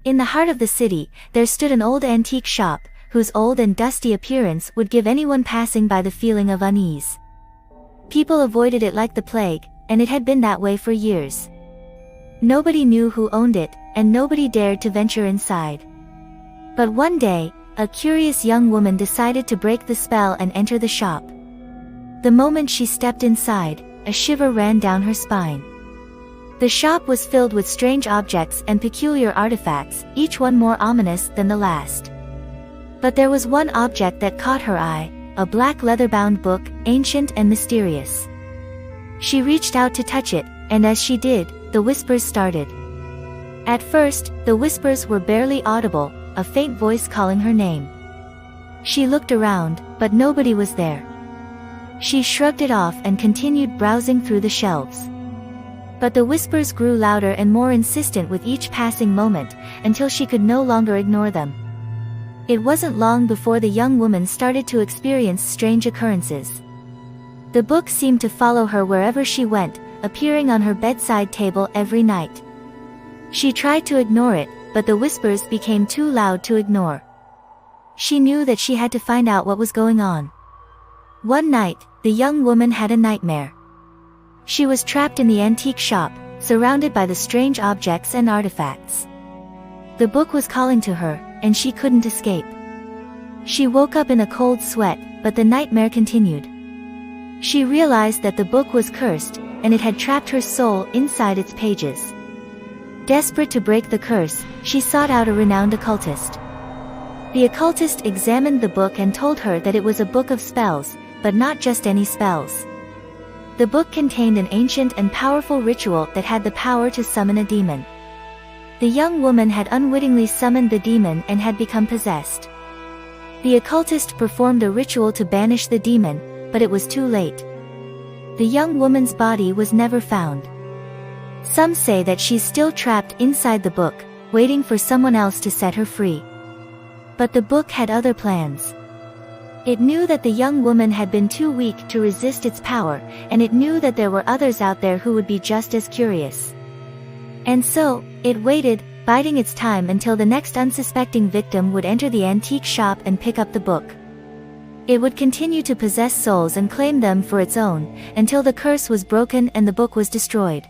In the heart of the city, there stood an old antique shop, whose old and dusty appearance would give anyone passing by the feeling of unease. People avoided it like the plague, and it had been that way for years. Nobody knew who owned it, and nobody dared to venture inside. But one day, a curious young woman decided to break the spell and enter the shop. The moment she stepped inside, a shiver ran down her spine. The shop was filled with strange objects and peculiar artifacts, each one more ominous than the last. But there was one object that caught her eye, a black leather-bound book, ancient and mysterious. She reached out to touch it, and as she did, the whispers started. At first, the whispers were barely audible, a faint voice calling her name. She looked around, but nobody was there. She shrugged it off and continued browsing through the shelves. But the whispers grew louder and more insistent with each passing moment, until she could no longer ignore them. It wasn't long before the young woman started to experience strange occurrences. The book seemed to follow her wherever she went, appearing on her bedside table every night. She tried to ignore it, but the whispers became too loud to ignore. She knew that she had to find out what was going on. One night, the young woman had a nightmare. She was trapped in the antique shop, surrounded by the strange objects and artifacts. The book was calling to her, and she couldn't escape. She woke up in a cold sweat, but the nightmare continued. She realized that the book was cursed, and it had trapped her soul inside its pages. Desperate to break the curse, she sought out a renowned occultist. The occultist examined the book and told her that it was a book of spells, but not just any spells. The book contained an ancient and powerful ritual that had the power to summon a demon. The young woman had unwittingly summoned the demon and had become possessed. The occultist performed a ritual to banish the demon, but it was too late. The young woman's body was never found. Some say that she's still trapped inside the book, waiting for someone else to set her free. But the book had other plans. It knew that the young woman had been too weak to resist its power, and it knew that there were others out there who would be just as curious. And so, it waited, biding its time until the next unsuspecting victim would enter the antique shop and pick up the book. It would continue to possess souls and claim them for its own, until the curse was broken and the book was destroyed.